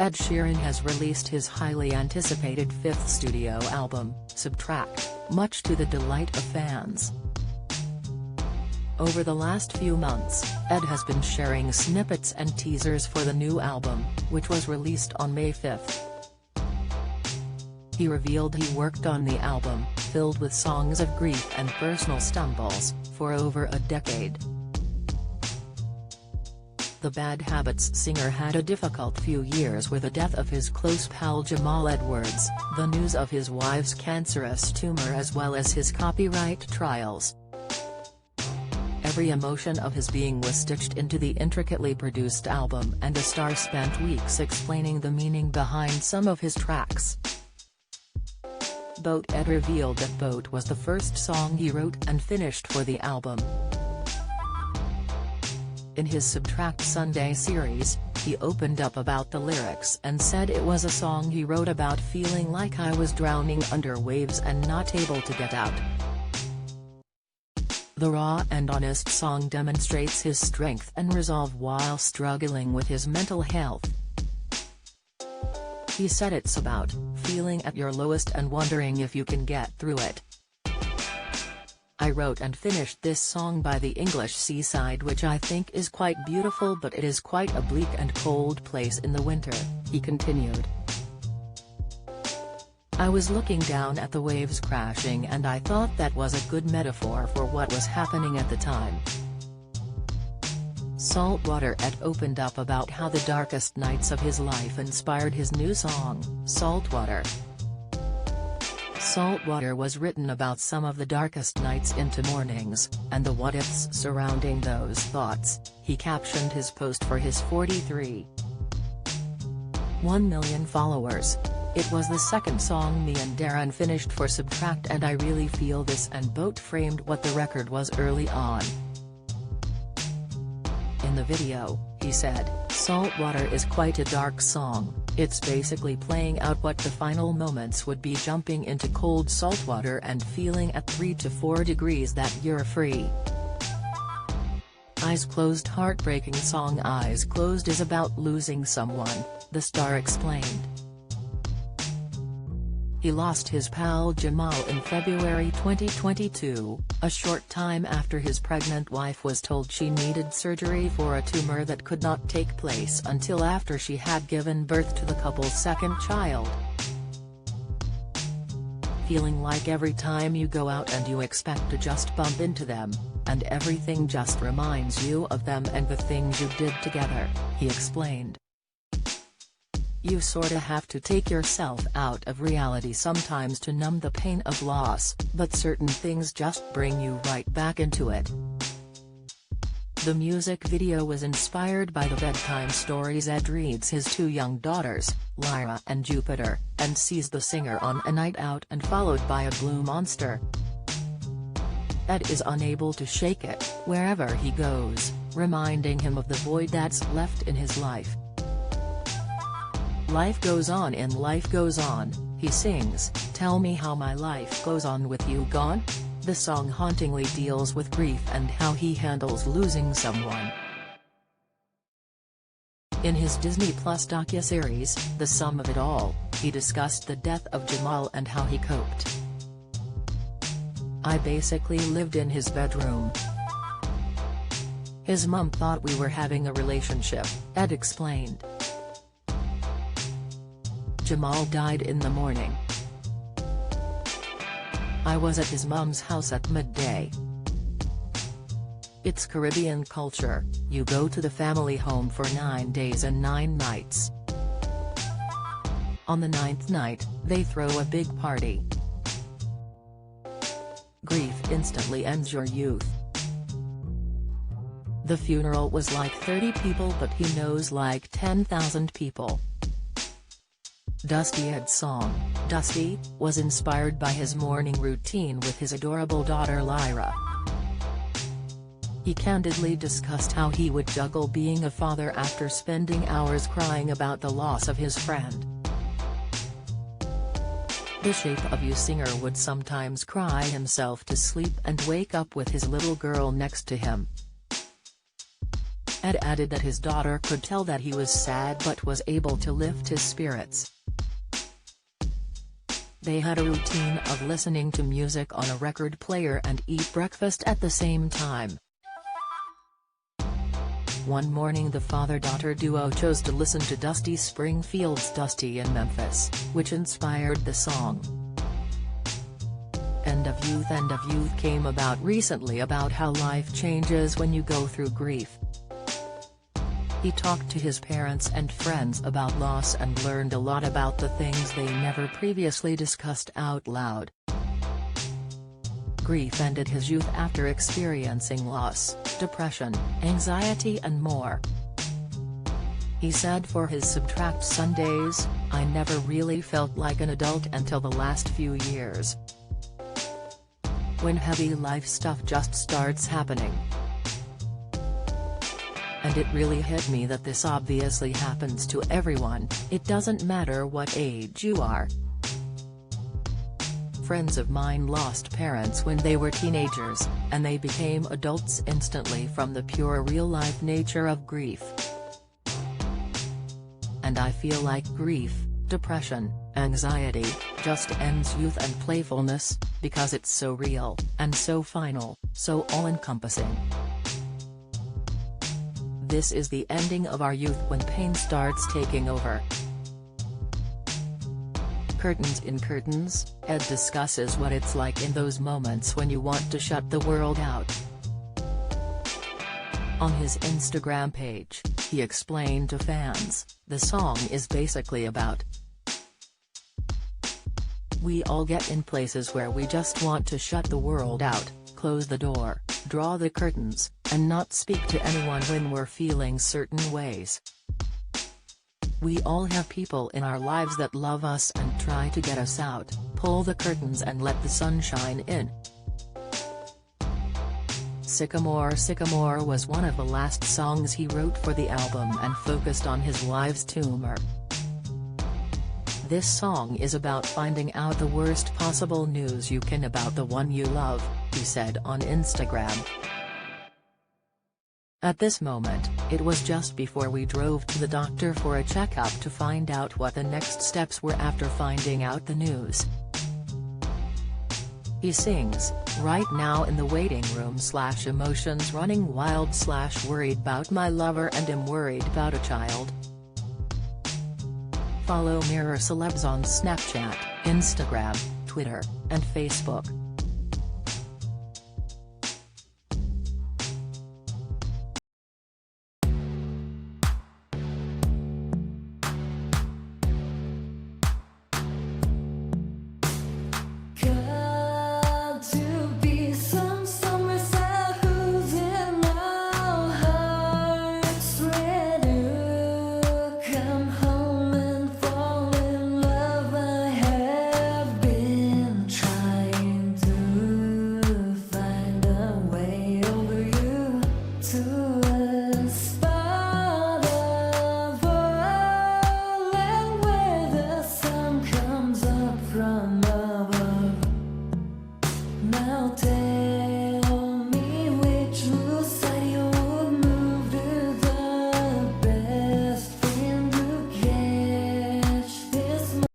Ed Sheeran has released his highly anticipated fifth studio album, Subtract, much to the delight of fans. Over the last few months, Ed has been sharing snippets and teasers for the new album, which was released on May 5. He revealed he worked on the album, filled with songs of grief and personal stumbles, for over a decade. The Bad Habits singer had a difficult few years with the death of his close pal Jamal Edwards, the news of his wife's cancerous tumor as well as his copyright trials. Every emotion of his being was stitched into the intricately produced album, and the star spent weeks explaining the meaning behind some of his tracks. Boat Ed revealed that Boat was the first song he wrote and finished for the album. In his Subtract Sunday series, he opened up about the lyrics and said it was a song he wrote about feeling like I was drowning under waves and not able to get out. The raw and honest song demonstrates his strength and resolve while struggling with his mental health. He said it's about feeling at your lowest and wondering if you can get through it. I wrote and finished this song by the English seaside, which I think is quite beautiful, but it is quite a bleak and cold place in the winter, he continued. I was looking down at the waves crashing and I thought that was a good metaphor for what was happening at the time. Saltwater Ed opened up about how the darkest nights of his life inspired his new song, Saltwater. Saltwater was written about some of the darkest nights into mornings, and the what-ifs surrounding those thoughts, he captioned his post for his 43.1 million followers. It was the second song me and Darren finished for Subtract and I really feel this, and Boat framed what the record was early on. In the video, he said, Saltwater is quite a dark song. It's basically playing out what the final moments would be, jumping into cold salt water and feeling at 3 to 4 degrees that you're free. Eyes Closed heartbreaking song Eyes Closed is about losing someone, the star explained. He lost his pal Jamal in February 2022, a short time after his pregnant wife was told she needed surgery for a tumor that could not take place until after she had given birth to the couple's second child. Feeling like every time you go out and you expect to just bump into them, and everything just reminds you of them and the things you did together, he explained. You sorta have to take yourself out of reality sometimes to numb the pain of loss, but certain things just bring you right back into it. The music video was inspired by the bedtime stories Ed reads his two young daughters, Lyra and Jupiter, and sees the singer on a night out and followed by a blue monster. Ed is unable to shake it, wherever he goes, reminding him of the void that's left in his life. Life goes on and life goes on, he sings, Tell me how my life goes on with you gone? The song hauntingly deals with grief and how he handles losing someone. In his Disney Plus docuseries, The Sum of It All, he discussed the death of Jamal and how he coped. I basically lived in his bedroom. His mom thought we were having a relationship, Ed explained. Jamal died in the morning. I was at his mom's house at midday. It's Caribbean culture, you go to the family home for 9 days and 9 nights. On the 9th night, they throw a big party. Grief instantly ends your youth. The funeral was like 30 people, but he knows like 10,000 people. Dusty Ed's song, Dusty, was inspired by his morning routine with his adorable daughter Lyra. He candidly discussed how he would juggle being a father after spending hours crying about the loss of his friend. The Shape of You singer would sometimes cry himself to sleep and wake up with his little girl next to him. Ed added that his daughter could tell that he was sad but was able to lift his spirits. They had a routine of listening to music on a record player and eat breakfast at the same time. One morning the father-daughter duo chose to listen to Dusty Springfield's Dusty in Memphis, which inspired the song. End of Youth came about recently about how life changes when you go through grief. He talked to his parents and friends about loss and learned a lot about the things they never previously discussed out loud. Grief ended his youth after experiencing loss, depression, anxiety and more. He said for his Subtract Sundays, "I never really felt like an adult until the last few years. When heavy life stuff just starts happening. And it really hit me that this obviously happens to everyone, it doesn't matter what age you are. Friends of mine lost parents when they were teenagers, and they became adults instantly from the pure real-life nature of grief. And I feel like grief, depression, anxiety, just ends youth and playfulness, because it's so real, and so final, so all-encompassing. This is the ending of our youth when pain starts taking over." Curtains in Curtains, Ed discusses what it's like in those moments when you want to shut the world out. On his Instagram page, he explained to fans, the song is basically about we all get in places where we just want to shut the world out, close the door, draw the curtains, and not speak to anyone when we're feeling certain ways. We all have people in our lives that love us and try to get us out, pull the curtains and let the sun shine in. Sycamore was one of the last songs he wrote for the album and focused on his wife's tumor. This song is about finding out the worst possible news you can about the one you love, he said on Instagram. At this moment, it was just before we drove to the doctor for a checkup to find out what the next steps were after finding out the news. He sings, "Right now in the waiting room / emotions running wild / worried about my lover and am worried about a child." Follow Mirror Celebs on Snapchat, Instagram, Twitter, and Facebook.